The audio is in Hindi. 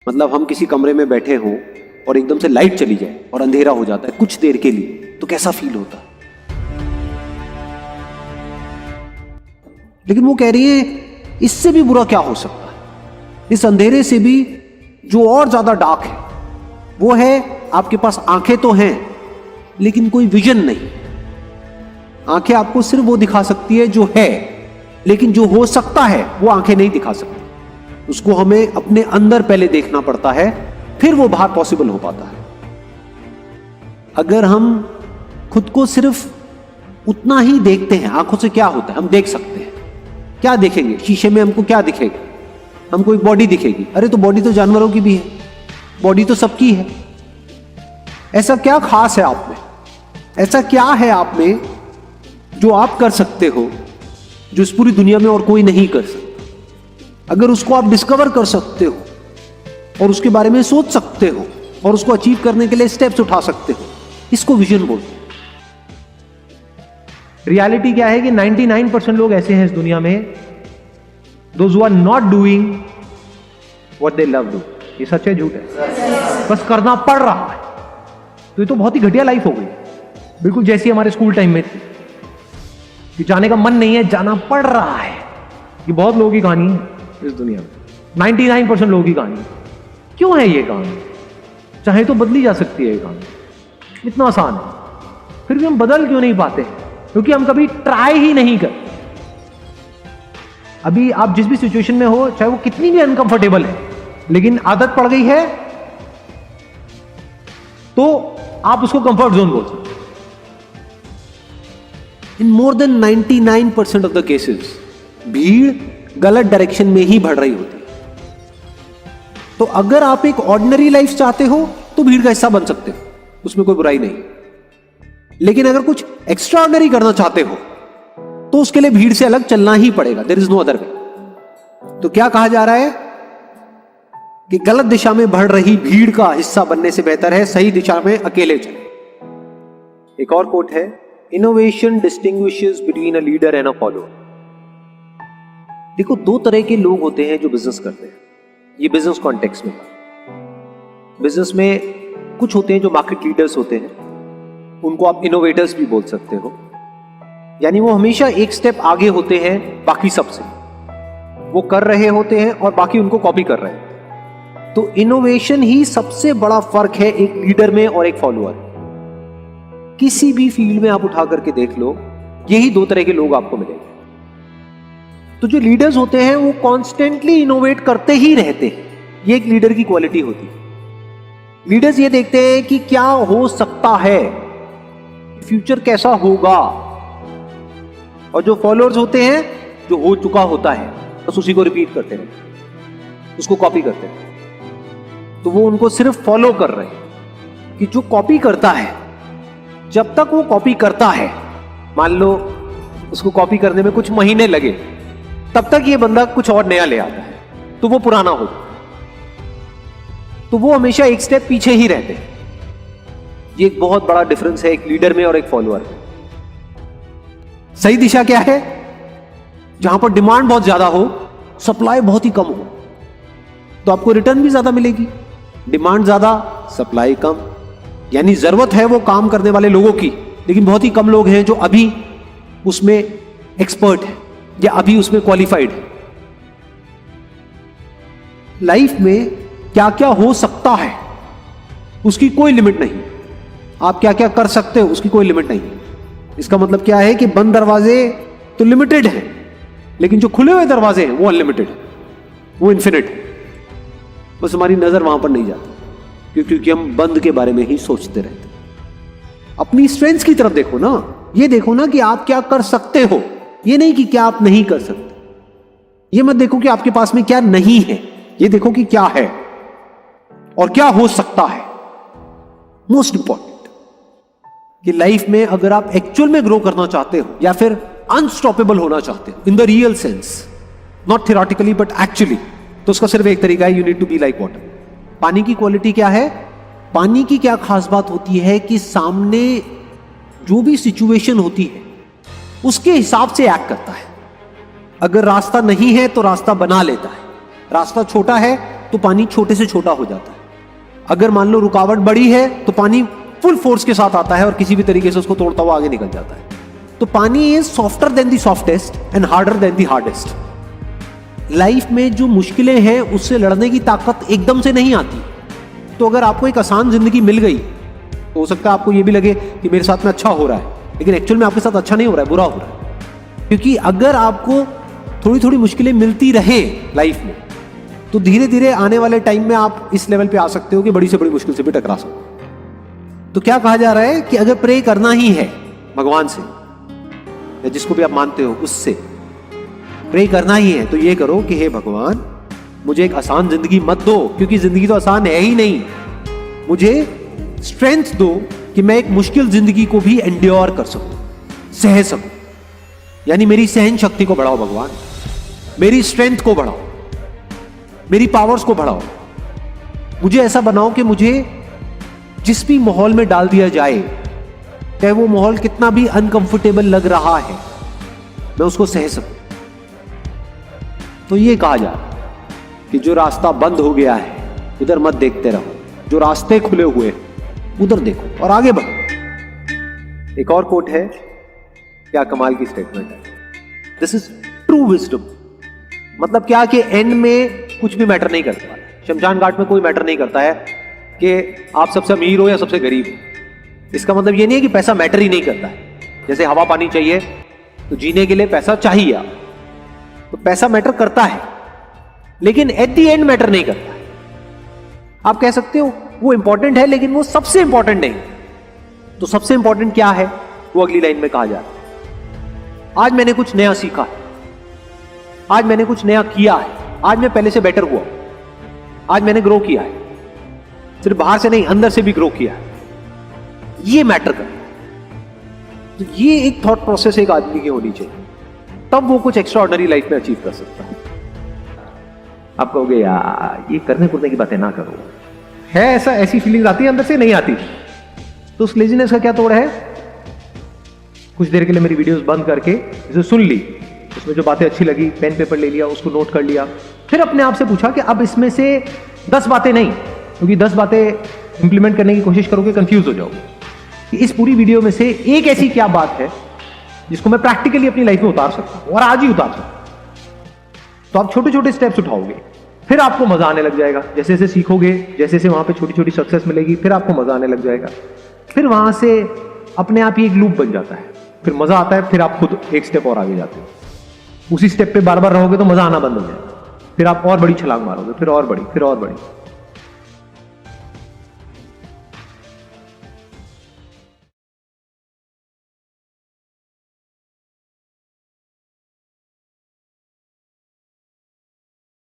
मतलब हम किसी कमरे में बैठे हों और एकदम से लाइट चली जाए और अंधेरा हो जाता है कुछ देर के लिए, तो कैसा फील होता है। लेकिन वो कह रही है इससे भी बुरा क्या हो सकता है, इस अंधेरे से भी जो और ज्यादा डार्क है वो है आपके पास आंखें तो हैं लेकिन कोई विजन नहीं। आंखें आपको सिर्फ वो दिखा सकती है जो है, लेकिन जो हो सकता है वो आंखें नहीं दिखा सकती। उसको हमें अपने अंदर पहले देखना पड़ता है, फिर वो बाहर पॉसिबल हो पाता है। अगर हम खुद को सिर्फ उतना ही देखते हैं, आंखों से क्या होता है, हम देख सकते हैं, क्या देखेंगे शीशे में, हमको क्या दिखेगा, हमको एक बॉडी दिखेगी। अरे तो बॉडी तो जानवरों की भी है, बॉडी तो सबकी है। ऐसा क्या खास है आप में, ऐसा क्या है आप में जो आप कर सकते हो जो इस पूरी दुनिया में और कोई नहीं कर सकता। अगर उसको आप डिस्कवर कर सकते हो और उसके बारे में सोच सकते हो और उसको अचीव करने के लिए स्टेप्स उठा सकते हो, इसको विजन बोलते हैं। रियलिटी क्या है कि 99% लोग ऐसे हैं इस दुनिया में, those who are not doing what they love do. ये सच है झूठ है? बस करना पड़ रहा है। तो ये तो बहुत ही घटिया लाइफ हो गई, बिल्कुल जैसी हमारे स्कूल टाइम में थी कि जाने का मन नहीं है, जाना पड़ रहा है। ये बहुत लोगों की कहानी है इस दुनिया में, 99% लोगों की कहानी। क्यों है ये कहानी? चाहे तो बदली जा सकती है ये कहानी, इतना आसान है, फिर भी हम बदल क्यों नहीं पाते? क्योंकि हम कभी ट्राई ही नहीं करते। अभी आप जिस भी सिचुएशन में हो, चाहे वो कितनी भी अनकंफर्टेबल है, लेकिन आदत पड़ गई है तो आप उसको कंफर्ट जोन बोल सकते। In more than 99% of the cases भीड़ गलत डायरेक्शन में ही बढ़ रही होती है। तो अगर आप एक ऑर्डिनरी लाइफ चाहते हो तो भीड़ का हिस्सा बन सकते हो, उसमें कोई बुराई नहीं। लेकिन अगर कुछ एक्स्ट्रा ऑर्डिनरी करना चाहते हो तो उसके लिए भीड़ से अलग चलना ही पड़ेगा, there is no other way. तो क्या कहा जा रहा है कि गलत दिशा में बढ़ रही भीड़ का हिस्सा बनने से बेहतर है सही दिशा में अकेले चले। एक और कोट है, innovation distinguishes between a leader and a follower. देखो, दो तरह के लोग होते हैं जो बिजनेस करते हैं, ये बिजनेस कॉन्टेक्स्ट में। बिजनेस में कुछ होते हैं जो मार्केट लीडर्स होते हैं, उनको आप इनोवेटर्स भी बोल सकते हो, यानी वो हमेशा एक स्टेप आगे होते हैं बाकी सबसे, वो कर रहे होते हैं और बाकी उनको कॉपी कर रहे हैं। तो इनोवेशन ही सबसे बड़ा फर्क है एक लीडर में और एक फॉलोअर। किसी भी फील्ड में आप उठा करके देख लो, यही दो तरह के लोग आपको मिलेंगे। तो जो लीडर्स होते हैं वो कॉन्स्टेंटली इनोवेट करते ही रहते हैं, ये एक लीडर की क्वालिटी होती है। लीडर्स ये देखते हैं कि क्या हो सकता है, फ्यूचर कैसा होगा। और जो फॉलोअर्स होते हैं, जो हो चुका होता है बस उसी को रिपीट करते हैं, उसको कॉपी करते हैं। तो वो उनको सिर्फ फॉलो कर रहे हैं कि जो कॉपी करता है, जब तक वो कॉपी करता है, मान लो उसको कॉपी करने में कुछ महीने लगे, तब तक ये बंदा कुछ और नया ले आता है तो वो पुराना हो, तो वो हमेशा एक स्टेप पीछे ही रहते हैं। ये एक बहुत बड़ा डिफरेंस है एक लीडर में और एक फॉलोअर में। सही दिशा क्या है? जहां पर डिमांड बहुत ज्यादा हो, सप्लाई बहुत ही कम हो, तो आपको रिटर्न भी ज्यादा मिलेगी। डिमांड ज्यादा, सप्लाई कम, यानी जरूरत है वो काम करने वाले लोगों की, लेकिन बहुत ही कम लोग हैं जो अभी उसमें एक्सपर्ट है या अभी उसमें क्वालिफाइड है। लाइफ में क्या क्या हो सकता है उसकी कोई लिमिट नहीं, आप क्या क्या कर सकते हो उसकी कोई लिमिट नहीं। इसका मतलब क्या है कि बंद दरवाजे तो लिमिटेड हैं, लेकिन जो खुले हुए दरवाजे हैं वो अनलिमिटेड है, वो इन्फिनिट है। बस हमारी नजर वहां पर नहीं जाती क्योंकि हम बंद के बारे में ही सोचते रहते हैं। अपनी स्ट्रेंथ्स की तरफ देखो ना, ये देखो ना कि आप क्या कर सकते हो, ये नहीं कि क्या आप नहीं कर सकते। ये मत देखो कि आपके पास में क्या नहीं है, ये देखो कि क्या है और क्या हो सकता है। मोस्ट इंपॉर्टेंट कि लाइफ में अगर आप एक्चुअल में ग्रो करना चाहते हो या फिर अनस्टॉपेबल होना चाहते हो in the real sense, not theoretically but actually, तो उसका सिर्फ एक तरीका है, you need to be like water. पानी की क्वालिटी क्या है? पानी की क्या खास बात होती है कि सामने जो भी सिचुएशन होती है उसके हिसाब से एक्ट करता है। अगर रास्ता नहीं है तो रास्ता बना लेता है, रास्ता छोटा है तो पानी छोटे से छोटा हो जाता है। अगर मान लो रुकावट बड़ी है तो पानी फुल फोर्स के साथ आता है और किसी भी तरीके से उसको तोड़ता हुआ आगे निकल जाता है। तो पानी is softer then the softest and harder than the hardest. Life में जो मुश्किलें हैं उससे लड़ने की ताकत एकदम से नहीं आती। तो अगर आपको एक आसान जिंदगी मिल गई तो हो सकता है आपको ये भी लगे कि मेरे साथ में अच्छा हो रहा है, लेकिन एक्चुअल में आपके साथ अच्छा नहीं हो रहा है, बुरा हो रहा है। क्योंकि अगर आपको थोड़ी थोड़ी मुश्किलें मिलती रहे लाइफ में तो धीरे धीरे आने वाले टाइम में आप इस लेवल पे आ सकते हो कि बड़ी से बड़ी मुश्किल से भी टकरा सको। तो क्या कहा जा रहा है कि अगर प्रे करना ही है भगवान से या जिसको भी आप मानते हो उससे प्रे करना ही है तो ये करो कि हे भगवान मुझे एक आसान जिंदगी मत दो, क्योंकि जिंदगी तो आसान है ही नहीं। मुझे स्ट्रेंथ दो कि मैं एक मुश्किल जिंदगी को भी एंड्योर कर सकूं, सह सकूं। यानी मेरी सहन शक्ति को बढ़ाओ भगवान, मेरी स्ट्रेंथ को बढ़ाओ, मेरी पावर्स को बढ़ाओ। मुझे ऐसा बनाओ कि मुझे जिस भी माहौल में डाल दिया जाए, चाहे वो माहौल कितना भी अनकंफर्टेबल लग रहा है, मैं उसको सह सकूं। तो ये कहा जा रहा है कि जो रास्ता बंद हो गया है उधर मत देखते रहो, जो रास्ते खुले हुए हैं उधर देखो और आगे बढ़ो। एक और कोट है, क्या कमाल की स्टेटमेंट है, दिस इज ट्रू विजडम। मतलब क्या कि एंड में कुछ भी मैटर नहीं करता है, शमशान घाट में कोई मैटर नहीं करता है कि आप सबसे अमीर हो या सबसे गरीब हो। इसका मतलब ये नहीं है कि पैसा मैटर ही नहीं करता है। जैसे हवा पानी चाहिए तो जीने के लिए पैसा चाहिए आप, तो पैसा मैटर करता है लेकिन एट द एंड मैटर नहीं करता है। आप कह सकते हो वो इंपॉर्टेंट है लेकिन वो सबसे इंपॉर्टेंट नहीं। तो सबसे इंपॉर्टेंट क्या है वो अगली लाइन में कहा जा रहा है। आज मैंने कुछ नया सीखा है, आज मैंने कुछ नया किया है, आज मैं पहले से बेटर हुआ, आज मैंने ग्रो किया है, सिर्फ बाहर से नहीं अंदर से भी ग्रो किया है। ये मैटर करता है। तो ये एक थॉट प्रोसेस एक आदमी की होनी चाहिए, तब वो कुछ एक्स्ट्रा ऑर्डिनरी लाइफ में अचीव कर सकता है। आप कहोगे यार ये करने कुरने की बातें ना करो, है ऐसा, ऐसी फीलिंग आती है अंदर से, नहीं आती तो उस लेजीनेस का क्या तोड़ है? कुछ देर के लिए मेरी वीडियोस बंद करके इसे सुन ली, उसमें जो बातें अच्छी लगी पेन पेपर ले लिया, उसको नोट कर लिया, फिर अपने आप से पूछा कि अब इसमें से 10 बातें नहीं, क्योंकि 10 बातें इंप्लीमेंट करने की कोशिश करोगे कंफ्यूज हो जाओगे, कि इस पूरी वीडियो में से एक ऐसी क्या बात है जिसको मैं प्रैक्टिकली अपनी लाइफ में उतार सकता हूं और आज ही उतार सकता हूं। तो आप छोटे छोटे स्टेप्स उठाओगे, फिर आपको मजा आने लग जाएगा। जैसे जैसे सीखोगे, जैसे जैसे वहां पे छोटी छोटी सक्सेस मिलेगी, फिर आपको मजा आने लग जाएगा। फिर वहां से अपने आप ही एक लूप बन जाता है, फिर मजा आता है, फिर आप खुद एक स्टेप और आगे जाते हो। उसी स्टेप पे बार बार रहोगे तो मजा आना बंद हो जाएगा, फिर आप और बड़ी छलांग मारोगे, फिर और बड़ी, फिर और बड़ी।